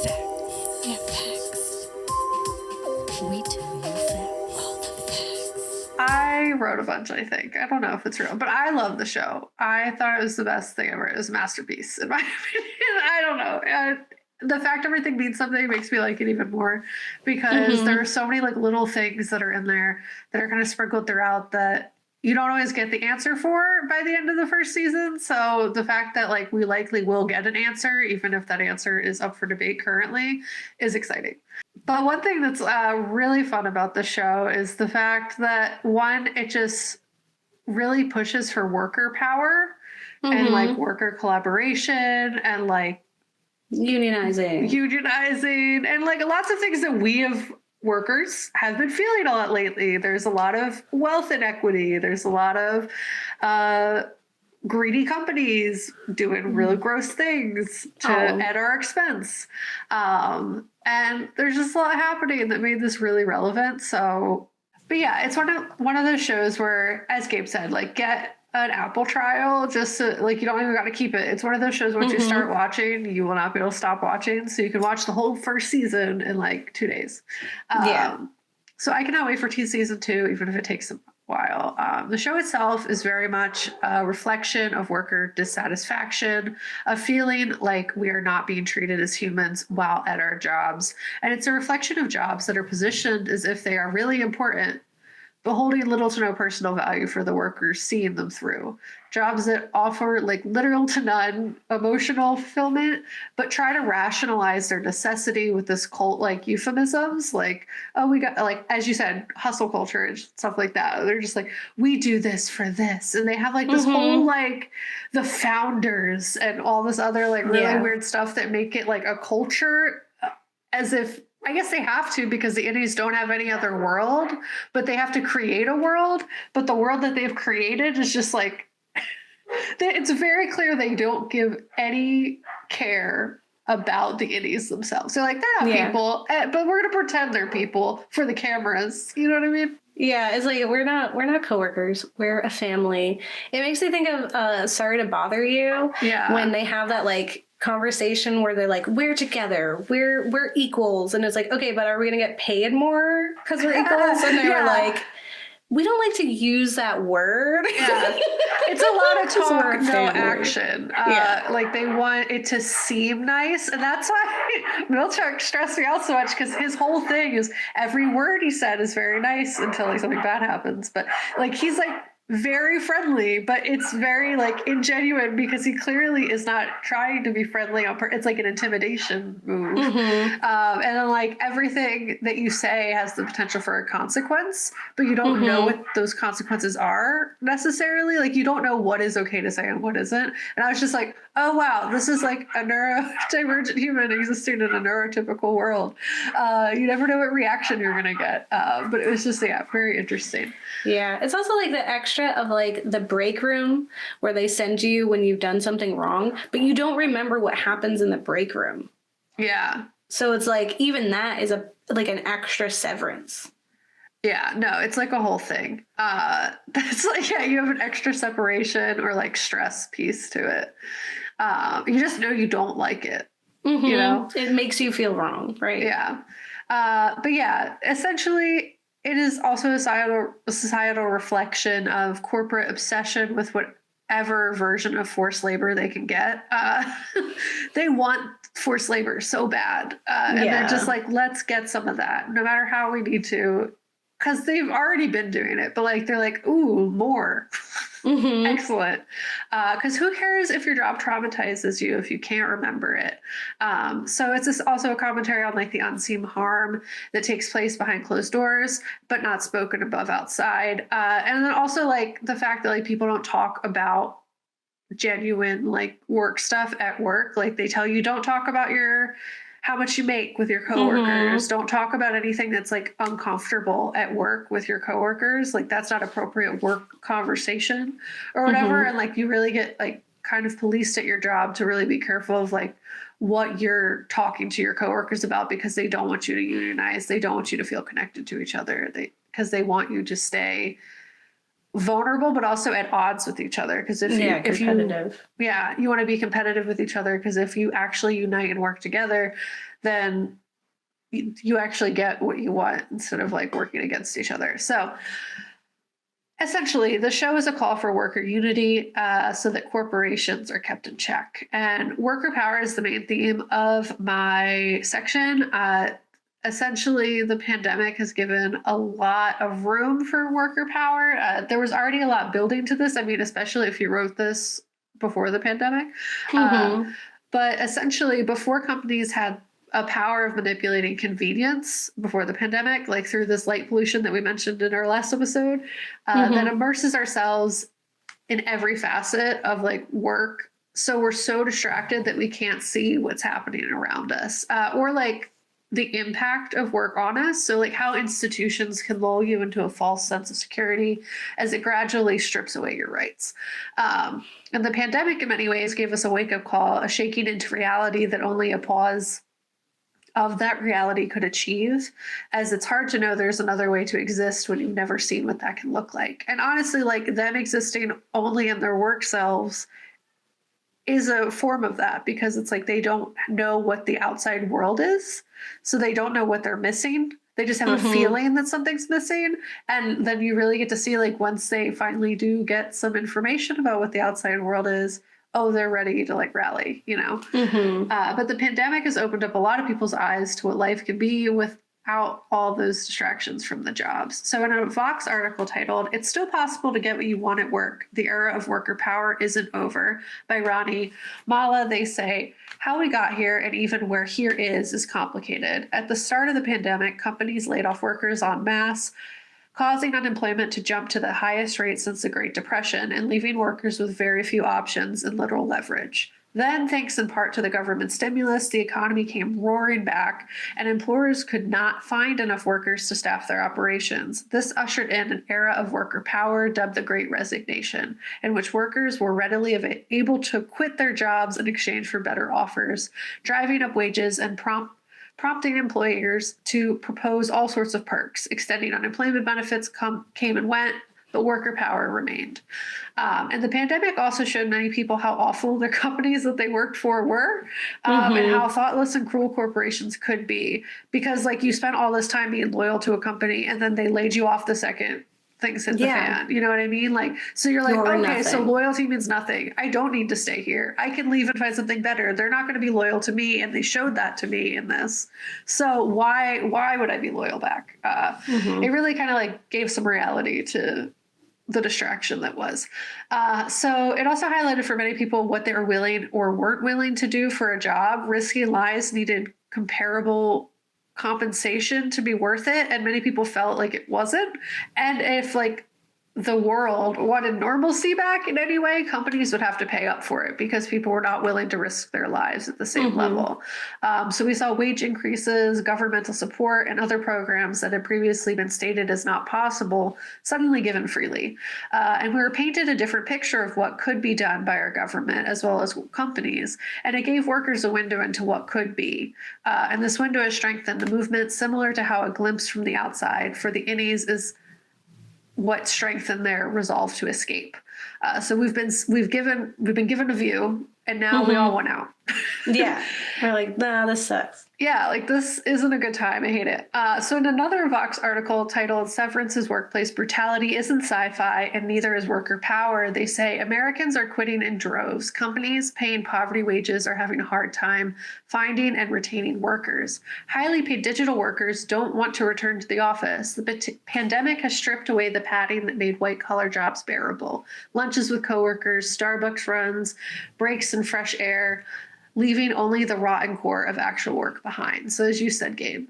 Facts. Yeah, facts. We tell you facts. All the facts. I wrote a bunch, I think. I don't know if it's real, but I love the show. I thought it was the best thing ever. It was a masterpiece, in my opinion. I don't know. The fact everything means something makes me like it even more because there are so many like little things that are in there that are kind of sprinkled throughout that you don't always get the answer for by the end of the first season. So the fact that like we likely will get an answer, even if that answer is up for debate currently, is exciting. But one thing that's really fun about the show is the fact that one, it just really pushes for worker power and like worker collaboration and like unionizing and like lots of things that we have workers have been feeling a lot lately. There's a lot of wealth inequity. There's a lot of greedy companies doing really gross things at our expense. And there's just a lot happening that made this really relevant. So, but yeah, it's one of those shows where, as Gabe said, like get an Apple trial just so, like you don't even got to keep it. It's one of those shows once you start watching, you will not be able to stop watching. So you can watch the whole first season in like 2 days. So I cannot wait for season 2, even if it takes a while. The show itself is very much a reflection of worker dissatisfaction, a feeling like we are not being treated as humans while at our jobs. And it's a reflection of jobs that are positioned as if they are really important, but holding little to no personal value for the workers seeing them through. Jobs that offer like little to none emotional fulfillment, but try to rationalize their necessity with this cult-like euphemisms. Like, oh, we got, like, as you said, hustle culture and stuff like that. They're just like, we do this for this. And they have like this whole, like the founders and all this other like really weird stuff that make it like a culture as if, I guess they have to because the Indies don't have any other world, but they have to create a world. But the world that they've created is just like, it's very clear they don't give any care about the Indies themselves. They're like, they're not people, but we're going to pretend they're people for the cameras. You know what I mean? Yeah, it's like we're not coworkers. We're a family. It makes me think of Sorry to Bother You. Yeah. When they have that like conversation where they're like, we're together, we're equals, and it's like, okay, but are we gonna get paid more because we're equals? And they were like, we don't like to use that word. Yeah. It's a lot of talk, no action. Like they want it to seem nice. And that's why Milchuk stressed me out so much because his whole thing is every word he said is very nice until like something bad happens. But like he's like very friendly, but it's very like ingenuine because he clearly is not trying to be friendly on it's like an intimidation move. And then like everything that you say has the potential for a consequence, but you don't know what those consequences are necessarily. Like you don't know what is okay to say and what isn't. And I was just like, oh wow, this is like a neurodivergent human existing in a neurotypical world. You never know what reaction you're gonna get. But it was just very interesting. Yeah, it's also like the extra of like the break room where they send you when you've done something wrong, but you don't remember what happens in the break room. Yeah. So it's like even that is like an extra severance. Yeah, no, it's like a whole thing. That's like, yeah, you have an extra separation or like stress piece to it. You just know you don't like it. You know? It makes you feel wrong, right? Yeah. But yeah, essentially it is also a societal reflection of corporate obsession with whatever version of forced labor they can get. They want forced labor so bad. And they're just like, let's get some of that, no matter how we need to. Because they've already been doing it, but like they're like, ooh, more. Excellent. Because who cares if your job traumatizes you if you can't remember it? So it's also a commentary on like the unseen harm that takes place behind closed doors, but not spoken above outside. And then also like the fact that like people don't talk about genuine like work stuff at work. Like they tell you don't talk about how much you make with your coworkers. Don't talk about anything that's like uncomfortable at work with your coworkers. Like that's not appropriate work conversation or whatever. And like you really get like kind of policed at your job to really be careful of like what you're talking to your coworkers about because they don't want you to unionize. They don't want you to feel connected to each other. Because they want you to stay vulnerable, but also at odds with each other. Because if competitive. you want to be competitive with each other, because if you actually unite and work together, then you actually get what you want instead of like working against each other. So essentially, the show is a call for worker unity so that corporations are kept in check. And worker power is the main theme of my section. Essentially, the pandemic has given a lot of room for worker power. There was already a lot building to this. I mean, especially if you wrote this before the pandemic. But essentially, before companies had a power of manipulating convenience before the pandemic, like through this light pollution that we mentioned in our last episode, that immerses ourselves in every facet of like work. So we're so distracted that we can't see what's happening around us, or like the impact of work on us. So like how institutions can lull you into a false sense of security as it gradually strips away your rights. And the pandemic in many ways gave us a wake-up call, a shaking into reality that only a pause of that reality could achieve, as it's hard to know there's another way to exist when you've never seen what that can look like. And honestly, like them existing only in their work selves is a form of that, because it's like they don't know what the outside world is. So they don't know what they're missing. They just have a feeling that something's missing. And then you really get to see, like, once they finally do get some information about what the outside world is, oh, they're ready to like rally, you know? But the pandemic has opened up a lot of people's eyes to what life can be without all those distractions from the jobs. So in a Vox article titled, "It's Still Possible to Get What You Want at Work, The Era of Worker Power Isn't Over" by Ronnie Mala, they say, how we got here and even where here is complicated. At the start of the pandemic, companies laid off workers en masse, causing unemployment to jump to the highest rate since the Great Depression and leaving workers with very few options and little leverage. Then, thanks in part to the government stimulus, the economy came roaring back, and employers could not find enough workers to staff their operations. This ushered in an era of worker power dubbed the Great Resignation, in which workers were readily able to quit their jobs in exchange for better offers, driving up wages and prompting employers to propose all sorts of perks. Extending unemployment benefits came and went, but worker power remained. And the pandemic also showed many people how awful their companies that they worked for were, and how thoughtless and cruel corporations could be. Because like you spent all this time being loyal to a company and then they laid you off the second things hit the fan. You know what I mean? Like, so you're like, okay, so loyalty means nothing. I don't need to stay here. I can leave and find something better. They're not going to be loyal to me. And they showed that to me in this. So why would I be loyal back? It really kind of like gave some reality to the distraction that was. So it also highlighted for many people what they were willing or weren't willing to do for a job. Risky lives needed comparable compensation to be worth it, and many people felt like it wasn't. And if like the world wanted normalcy back in any way, companies would have to pay up for it because people were not willing to risk their lives at the same level. So we saw wage increases, governmental support, and other programs that had previously been stated as not possible suddenly given freely. And we were painted a different picture of what could be done by our government as well as companies. And it gave workers a window into what could be. And this window has strengthened the movement, similar to how a glimpse from the outside for the innies is what strengthened their resolve to escape. So we've been given a view, and now we all want out. We're like, nah, this sucks. Yeah, like this isn't a good time. I hate it. So in another Vox article titled "Severance's Workplace Brutality Isn't Sci-Fi and Neither is Worker Power," they say Americans are quitting in droves. Companies paying poverty wages are having a hard time finding and retaining workers. Highly paid digital workers don't want to return to the office. The pandemic has stripped away the padding that made white-collar jobs bearable. Lunches with coworkers, Starbucks runs, breaks in fresh air, leaving only the rotten core of actual work behind. So as you said, Gabe,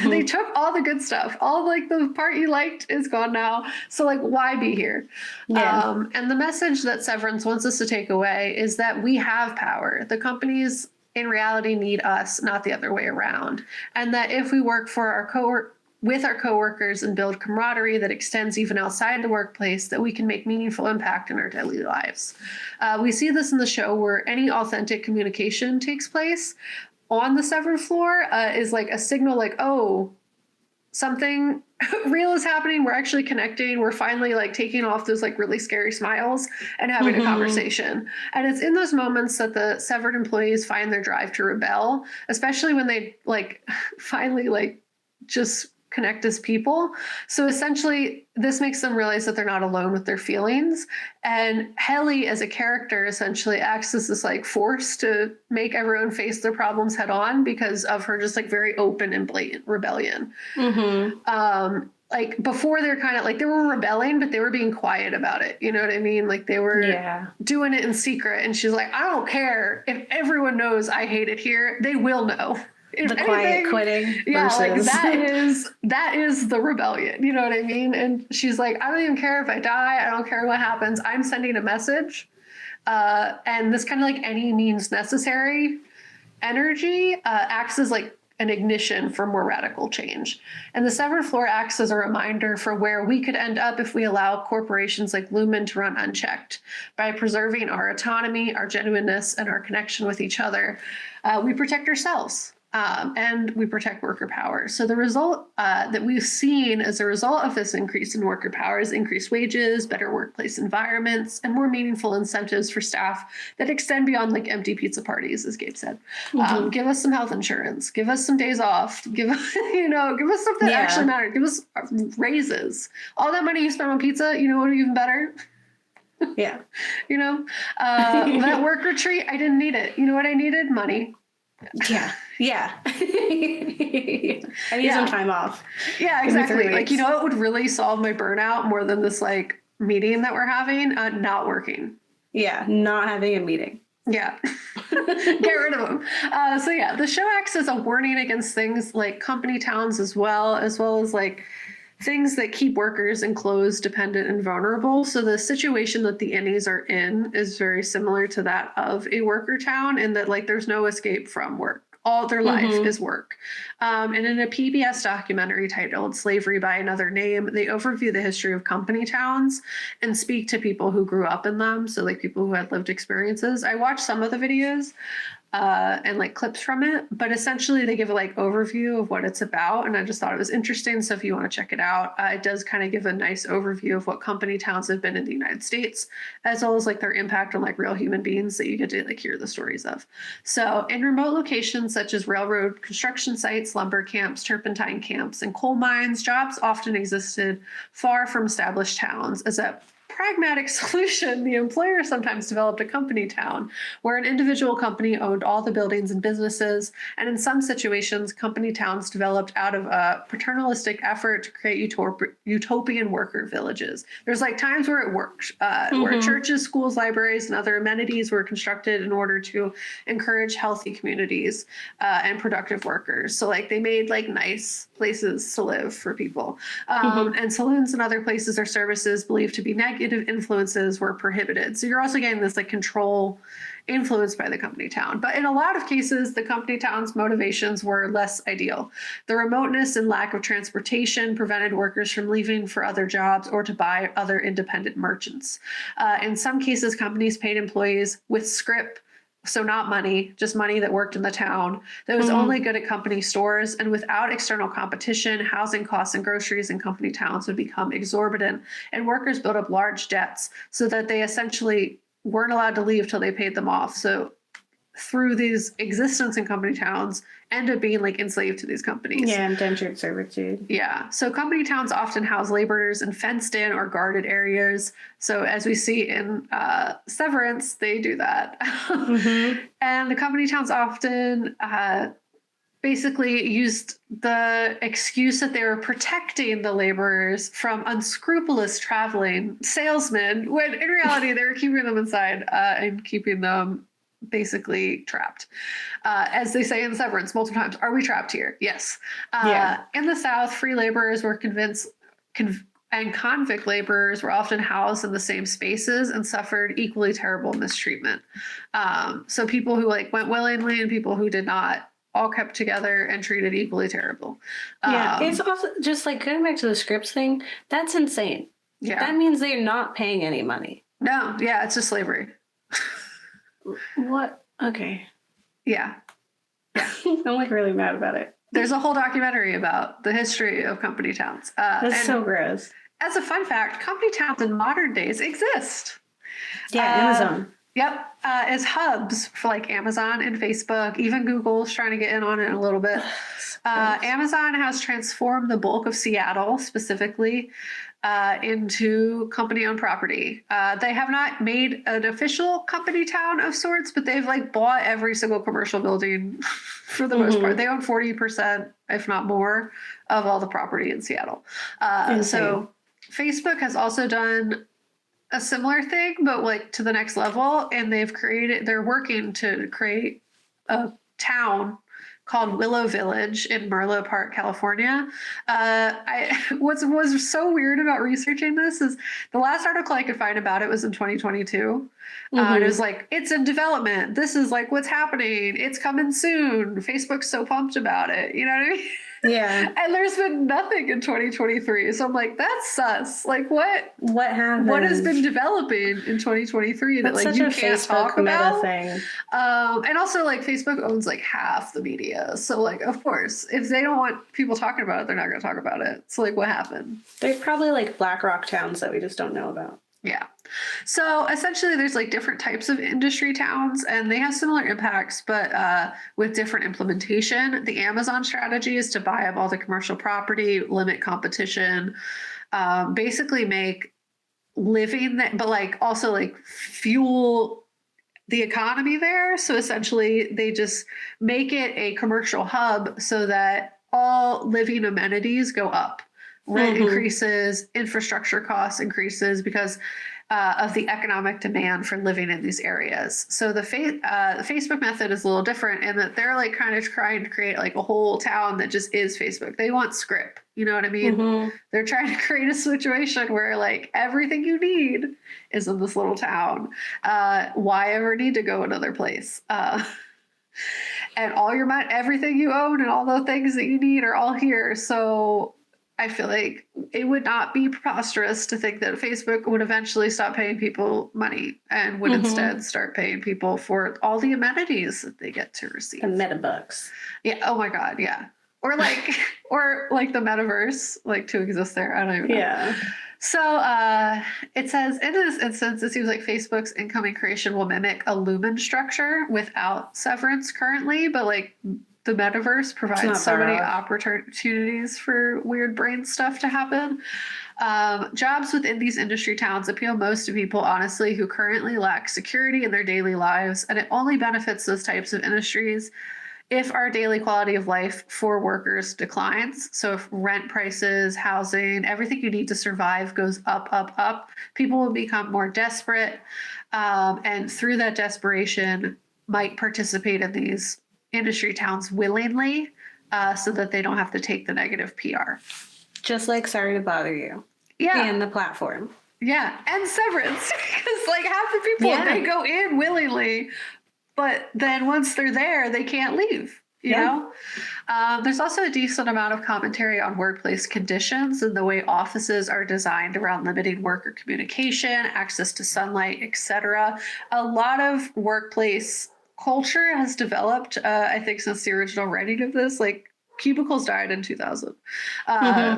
they took all the good stuff. All like the part you liked is gone now. So like, why be here? And the message that Severance wants us to take away is that we have power. The companies in reality need us, not the other way around. And that if we work for with our coworkers and build camaraderie that extends even outside the workplace, that we can make meaningful impact in our daily lives. We see this in the show where any authentic communication takes place on the severed floor is like a signal like, oh, something real is happening. We're actually connecting. We're finally like taking off those like really scary smiles and having a conversation. And it's in those moments that the severed employees find their drive to rebel, especially when they like finally like just connect as people. So essentially, this makes them realize that they're not alone with their feelings. And Helly, as a character, essentially acts as this like force to make everyone face their problems head on because of her just like very open and blatant rebellion. Like before, they're kind of like they were rebelling, but they were being quiet about it. You know what I mean? Like they were doing it in secret. And she's like, I don't care if everyone knows I hate it here. They will know. If the anything, quiet quitting. Yeah, versus... like that is the rebellion. You know what I mean? And she's like, I don't even care if I die. I don't care what happens. I'm sending a message. And this kind of like any means necessary energy acts as like an ignition for more radical change. And the severed floor acts as a reminder for where we could end up if we allow corporations like Lumen to run unchecked. By preserving our autonomy, our genuineness, and our connection with each other, we protect ourselves. And we protect worker power. So the result that we've seen as a result of this increase in worker power is increased wages, better workplace environments, and more meaningful incentives for staff that extend beyond like empty pizza parties, as Gabe said. Give us some health insurance, give us some days off, give us stuff that actually matters. Give us raises. All that money you spend on pizza, you know what, even better? Yeah. That work retreat, I didn't need it. You know what I needed? Money. Yeah. I need some time off. Yeah, exactly. Like, you know what would really solve my burnout more than this like meeting that we're having? Not working. Yeah, not having a meeting. Yeah. Get rid of them. So yeah, the show acts as a warning against things like company towns as well as like things that keep workers enclosed, dependent, and vulnerable. So the situation that the innies are in is very similar to that of a worker town in that like there's no escape from work. All their life is work. And in a PBS documentary titled Slavery by Another Name, they overview the history of company towns and speak to people who grew up in them. So like people who had lived experiences. I watched some of the videos and like clips from it, but essentially they give a like overview of what it's about. And I just thought it was interesting. So if you want to check it out, it does kind of give a nice overview of what company towns have been in the United States, as well as like their impact on like real human beings that you get to like hear the stories of. So in remote locations such as railroad construction sites, lumber camps, turpentine camps, and coal mines, jobs often existed far from established towns. As a pragmatic solution, the employer sometimes developed a company town where an individual company owned all the buildings and businesses. And in some situations, company towns developed out of a paternalistic effort to create utopian worker villages. There's like times where it worked, where churches, schools, libraries, and other amenities were constructed in order to encourage healthy communities and productive workers. So like they made like nice places to live for people. And saloons and other places or services believed to be negative influences were prohibited. So you're also getting this like control influenced by the company town. But in a lot of cases, the company town's motivations were less ideal. The remoteness and lack of transportation prevented workers from leaving for other jobs or to buy other independent merchants. In some cases, companies paid employees with scrip, so not money, just money that worked in the town, that was only good at company stores. And without external competition, housing costs and groceries in company towns would become exorbitant. And workers built up large debts so that they essentially weren't allowed to leave till they paid them off. So through these existence in company towns, end up being like enslaved to these companies. Yeah, indentured servitude. Yeah. So company towns often house laborers in fenced in or guarded areas. So as we see in Severance, they do that. And the company towns often basically used the excuse that they were protecting the laborers from unscrupulous traveling salesmen, when in reality they were keeping them inside and keeping them basically trapped. As they say in Severance multiple times, are we trapped here? Yes. In the South, free laborers were and convict laborers were often housed in the same spaces and suffered equally terrible mistreatment. So people who like went willingly and people who did not all kept together and treated equally terrible. It's also just like going back to the scripts thing. That's insane. Yeah. That means they're not paying any money. No. Yeah. It's just slavery. What? Okay. Yeah. I'm like really mad about it. There's a whole documentary about the history of company towns. That's so gross. As a fun fact, company towns in modern days exist. Yeah, Amazon. Yep. As hubs for like Amazon and Facebook, even Google's trying to get in on it a little bit. Amazon has transformed the bulk of Seattle specifically into company-owned property. They have not made an official company town of sorts, but they've like bought every single commercial building for the most part. They own 40%, if not more, of all the property in Seattle. So Facebook has also done a similar thing, but like to the next level, and they're working to create a town called Willow Village in Merlo Park, California. What was so weird about researching this is the last article I could find about it was in 2022. And it was like, it's in development. This is like what's happening. It's coming soon. Facebook's so pumped about it. You know what I mean? Yeah. And there's been nothing in 2023. So I'm like, that's sus. Like what happened? What has been developing in 2023 that that's like such you a can't Facebook talk meta about? thing. And also like Facebook owns like half the media. So like, of course, if they don't want people talking about it, they're not going to talk about it. So like what happened? There's probably like BlackRock towns that we just don't know about. Yeah. So essentially there's like different types of industry towns and they have similar impacts, but with different implementation. The Amazon strategy is to buy up all the commercial property, limit competition, basically make living that, but like also like fuel the economy there. So essentially they just make it a commercial hub so that all living amenities go up. Rent increases, infrastructure costs increases because of the economic demand for living in these areas. So the Facebook method is a little different in that they're like kind of trying to create like a whole town that just is Facebook. They want script, you know what I mean? They're trying to create a situation where like everything you need is in this little town. Why ever need to go another place? And all your money, everything you own and all the things that you need are all here. So I feel like it would not be preposterous to think that Facebook would eventually stop paying people money and would instead start paying people for all the amenities that they get to receive. The metabucks. Yeah. Oh my God. Yeah. Or like, or like the metaverse, like to exist there. I don't even know. Yeah. So it says in this instance, it seems like Facebook's incoming creation will mimic a Lumen structure without Severance currently, but like the metaverse provides so many opportunities for weird brain stuff to happen. Jobs within these industry towns appeal most to people, honestly, who currently lack security in their daily lives, and it only benefits those types of industries if our daily quality of life for workers declines. So if rent prices, housing, everything you need to survive goes up, people will become more desperate, and through that desperation might participate in these industry towns willingly, so that they don't have to take the negative PR. Just like Sorry to Bother You. Yeah. And the platform. Yeah. And Severance. Because like half the people, they go in willingly, but then once they're there, they can't leave. You know? There's also a decent amount of commentary on workplace conditions and the way offices are designed around limiting worker communication, access to sunlight, etc. A lot of workplace culture has developed, I think, since the original writing of this. Like cubicles died in 2000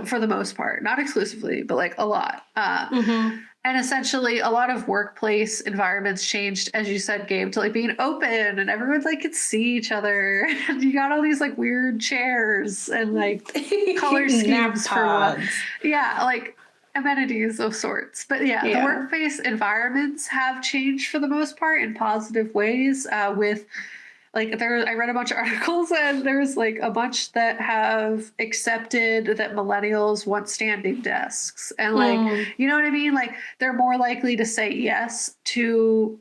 for the most part, not exclusively, but like a lot. And essentially a lot of workplace environments changed, as you said, Gabe, to like being open and everyone like could see each other. And you got all these like weird chairs and like color schemes for what? Yeah, like amenities of sorts. But the workplace environments have changed for the most part in positive ways, with like I read a bunch of articles and there's like a bunch that have accepted that millennials want standing desks and like, you know what I mean? Like they're more likely to say yes to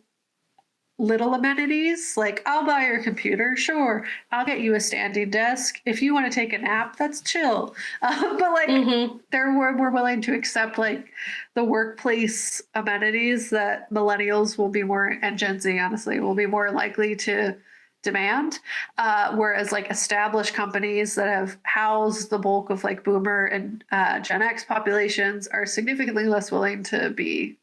little amenities. Like I'll buy your computer. Sure. I'll get you a standing desk. If you want to take a nap, that's chill. But like they're more willing to accept like the workplace amenities that millennials will be more, and Gen Z honestly will be more likely to demand, whereas like established companies that have housed the bulk of like boomer and Gen X populations are significantly less willing to be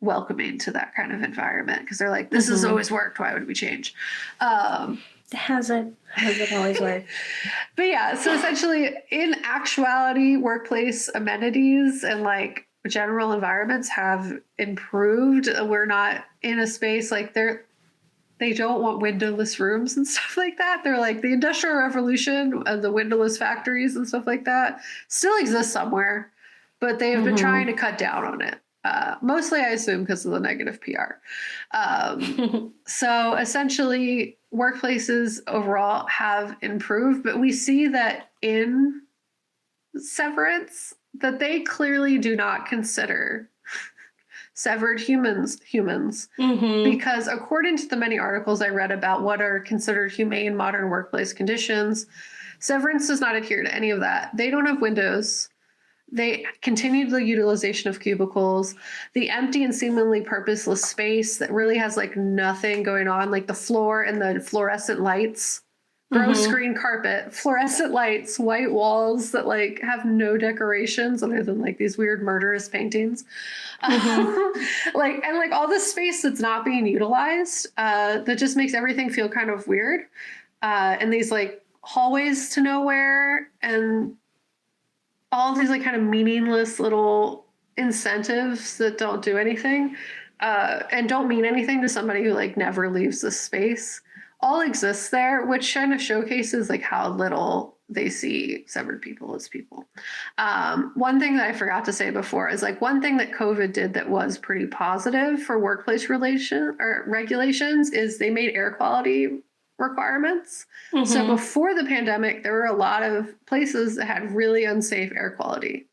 welcoming to that kind of environment because they're like, this has always worked, why would we change? Has it always worked? But yeah, so essentially, in actuality, workplace amenities and like general environments have improved. We're not in a space like they don't want windowless rooms and stuff like that. They're like the Industrial Revolution and the windowless factories and stuff like that still exist somewhere, but they have been trying to cut down on it. Mostly, I assume, because of the negative PR. So essentially, workplaces overall have improved, but we see that in Severance that they clearly do not consider severed humans because according to the many articles I read about what are considered humane modern workplace conditions, Severance does not adhere to any of that. They don't have windows. They continue the utilization of cubicles, the empty and seemingly purposeless space that really has like nothing going on, like the floor and the fluorescent lights, gross screen carpet, fluorescent lights, white walls that like have no decorations other than like these weird murderous paintings. Like all this space that's not being utilized, that just makes everything feel kind of weird. And these like hallways to nowhere and all these like kind of meaningless little incentives that don't do anything and don't mean anything to somebody who like never leaves the space all exists there, which kind of showcases like how little they see severed people as people. One thing that I forgot to say before is like one thing that COVID did that was pretty positive for workplace regulations is they made air quality requirements. So before the pandemic, there were a lot of places that had really unsafe air quality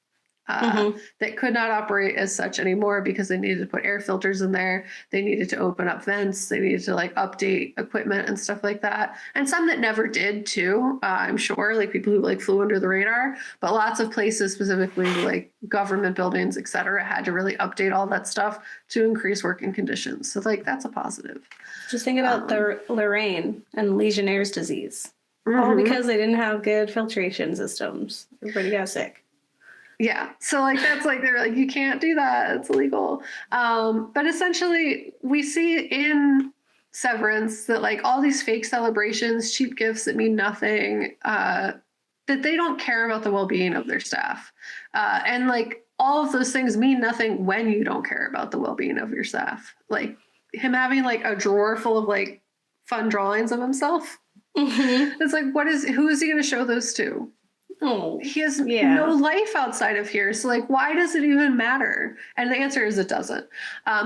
that could not operate as such anymore because they needed to put air filters in there. They needed to open up vents. They needed to like update equipment and stuff like that. And some that never did too, I'm sure, like people who like flew under the radar, but lots of places, specifically like government buildings, et cetera, had to really update all that stuff to increase working conditions. So like that's a positive. Just think about the Lorraine and Legionnaire's disease. All because they didn't have good filtration systems. Everybody got sick. Yeah. So like that's like they're like, you can't do that. It's illegal. But essentially we see in Severance that like all these fake celebrations, cheap gifts that mean nothing, that they don't care about the well-being of their staff. And like all of those things mean nothing when you don't care about the well-being of your staff. Like him having like a drawer full of like fun drawings of himself. It's like, who is he going to show those to? Oh, he has no life outside of here. So like, why does it even matter? And the answer is it doesn't.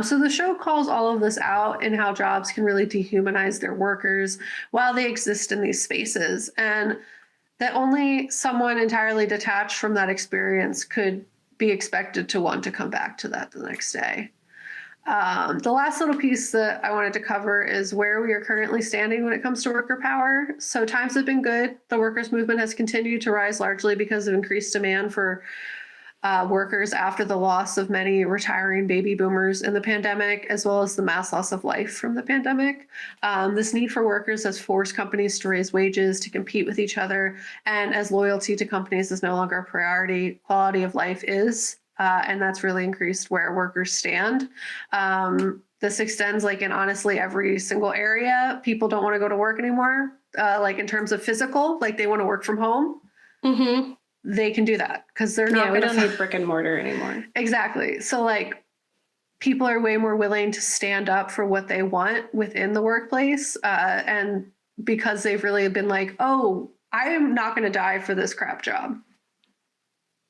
So the show calls all of this out and how jobs can really dehumanize their workers while they exist in these spaces. And that only someone entirely detached from that experience could be expected to want to come back to that the next day. The last little piece that I wanted to cover is where we are currently standing when it comes to worker power. So times have been good. The workers' movement has continued to rise largely because of increased demand for workers after the loss of many retiring baby boomers in the pandemic, as well as the mass loss of life from the pandemic. This need for workers has forced companies to raise wages to compete with each other. And as loyalty to companies is no longer a priority, quality of life is. And that's really increased where workers stand. This extends like in honestly every single area. People don't want to go to work anymore. Like in terms of physical, like they want to work from home. They can do that because they're not. Yeah, we don't need brick and mortar anymore. Exactly. So like people are way more willing to stand up for what they want within the workplace. And because they've really been like, oh, I am not going to die for this crap job.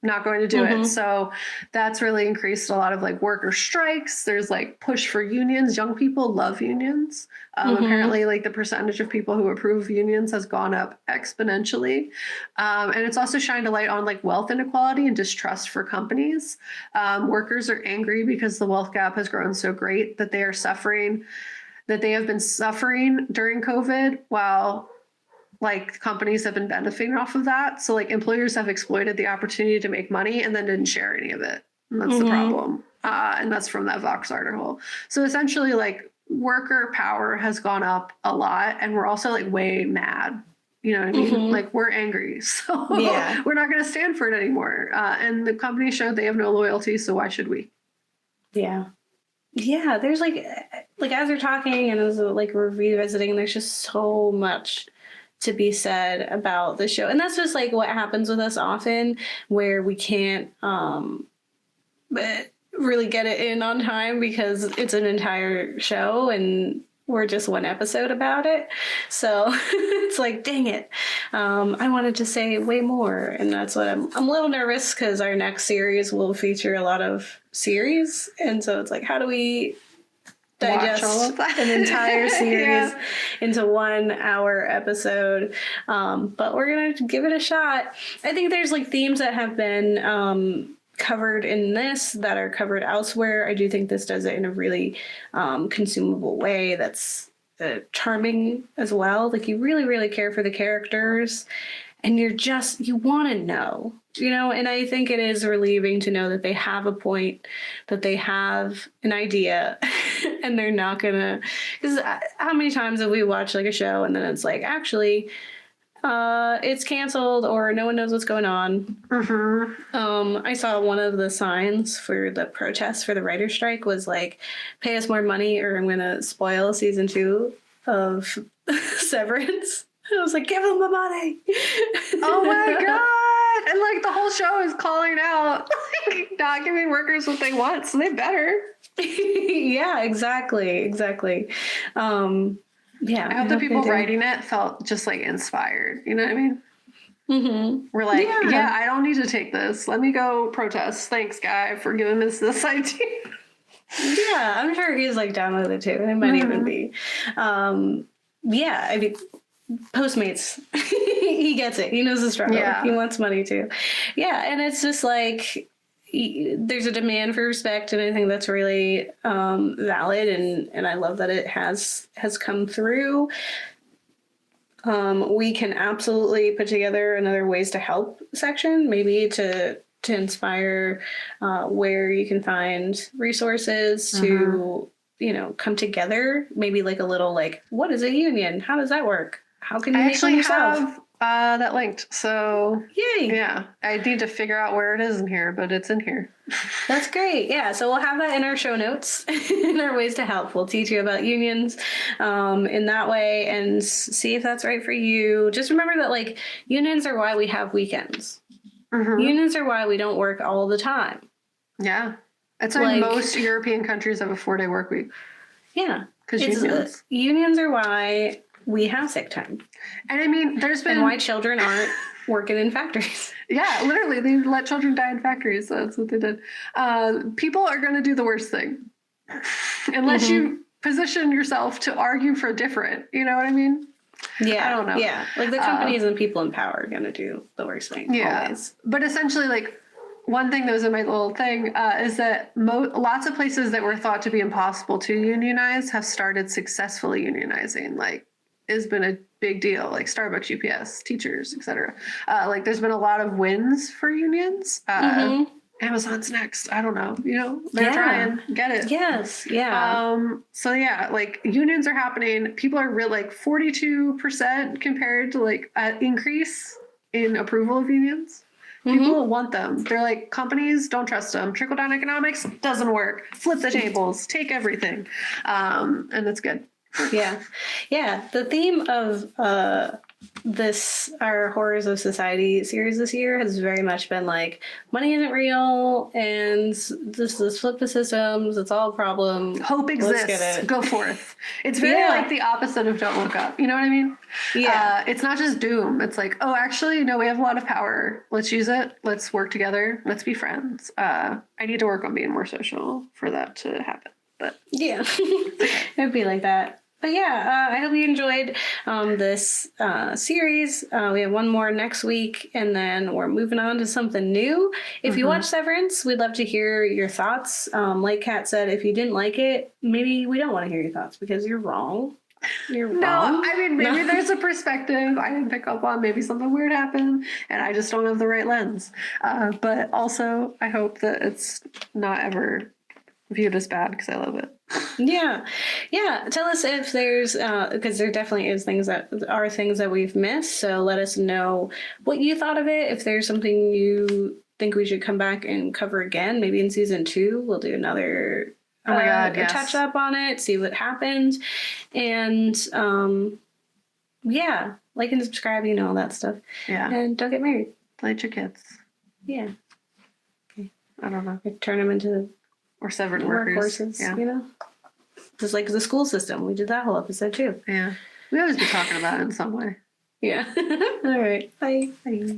Not going to do it. So that's really increased a lot of like worker strikes. There's like push for unions. Young people love unions. Apparently like the percentage of people who approve of unions has gone up exponentially. And it's also shined a light on like wealth inequality and distrust for companies. Workers are angry because the wealth gap has grown so great that they are suffering, that they have been suffering during COVID while like companies have been benefiting off of that. So like employers have exploited the opportunity to make money and then didn't share any of it. And that's the problem. And that's from that Vox article. So essentially like worker power has gone up a lot and we're also like way mad. You know what I mean? Like we're angry. So we're not going to stand for it anymore. And the company showed they have no loyalty. So why should we? Yeah. Yeah. There's like as you're talking and as like revisiting, there's just so much to be said about the show. And that's just like what happens with us often, where we can't really get it in on time because it's an entire show and we're just one episode about it. So it's like, dang it. I wanted to say way more. And that's what I'm a little nervous because our next series will feature a lot of series. And so it's like, how do we digest an entire series into 1 hour episode? But we're going to give it a shot. I think there's like themes that have been covered in this that are covered elsewhere. I do think this does it in a really consumable way that's charming as well. Like you really, really care for the characters and you want to know, and I think it is relieving to know that they have a point, that they have an idea and they're not gonna, because how many times have we watched like a show and then it's like, actually, it's canceled or no one knows what's going on. I saw one of the signs for the protests for the writer's strike was like, pay us more money or I'm going to spoil season 2 of Severance. I was like, give them the money. Oh my God. And like the whole show is calling out, like not giving workers what they want. So they better. Yeah, exactly. Yeah, I hope the people writing it felt just like inspired. You know what I mean? Mm-hmm. We're like, yeah, I don't need to take this. Let me go protest. Thanks, guy, for giving us this idea. Yeah, I'm sure he's like down with it too. It might even be. Yeah, I mean, Postmates. He gets it. He knows the struggle. Yeah. He wants money too. Yeah, and it's just like, there's a demand for respect, and I think that's really valid, and I love that it has come through. We can absolutely put together another ways to help section, maybe to inspire where you can find resources to come together. Maybe like a little like, what is a union? How does that work? How can you make one yourself? Have that linked. So yay. Yeah, I need to figure out where it is in here, but it's in here. That's great. Yeah, so we'll have that in our show notes in our ways to help. We'll teach you about unions in that way and see if that's right for you. Just remember that like unions are why we have weekends. Unions are why we don't work all the time. Yeah, it's like most European countries have a 4-day work week. Yeah, because unions are why we have sick time. And I mean, there's been... And why children aren't working in factories. Yeah, literally. They let children die in factories. So that's what they did. People are going to do the worst thing. Unless you position yourself to argue for different. You know what I mean? Yeah. I don't know. Yeah. Like the companies and people in power are going to do the worst thing. Yeah. Always. But essentially, like, one thing that was in my little thing is that lots of places that were thought to be impossible to unionize have started successfully unionizing. Like, it's been a big deal, like Starbucks, UPS, teachers, etc. Like there's been a lot of wins for unions. Amazon's next. I don't know. They're trying. Get it. Yes. Yeah. So yeah, like unions are happening. People are real, like 42% compared to like an increase in approval of unions. People want them. They're like, companies don't trust them. Trickle down economics doesn't work. Flip the tables. Take everything. And that's good. Yeah. The theme of our Horrors of Society series this year has very much been like, money isn't real and this is flip the systems. It's all a problem. Hope exists. Go forth. It's very like the opposite of Don't Look Up. You know what I mean? Yeah. It's not just doom. It's like, oh, actually, no, we have a lot of power. Let's use it. Let's work together. Let's be friends. I need to work on being more social for that to happen. But yeah, it'd be like that. But yeah, I hope you enjoyed this series. We have one more next week, and then we're moving on to something new. If you watch Severance, we'd love to hear your thoughts. Like Kat said, if you didn't like it, maybe we don't want to hear your thoughts because you're wrong. You're wrong. No, I mean, maybe there's a perspective I didn't pick up on. Maybe something weird happened, and I just don't have the right lens. But also, I hope that it's not ever viewed as bad because I love it. Yeah. Tell us if there's because there definitely is things that we've missed. So let us know what you thought of it. If there's something you think we should come back and cover again, maybe in season 2, we'll do another touch up on it, see what happens, and Like and subscribe, all that stuff. Yeah. And don't get married. Play with your kids. Yeah. I don't know. Or turn them into Or severed workers. workhorses, Yeah. Just like the school system. We did that whole episode too. Yeah. We always be talking about it in some way. Yeah. All right. Bye. Bye.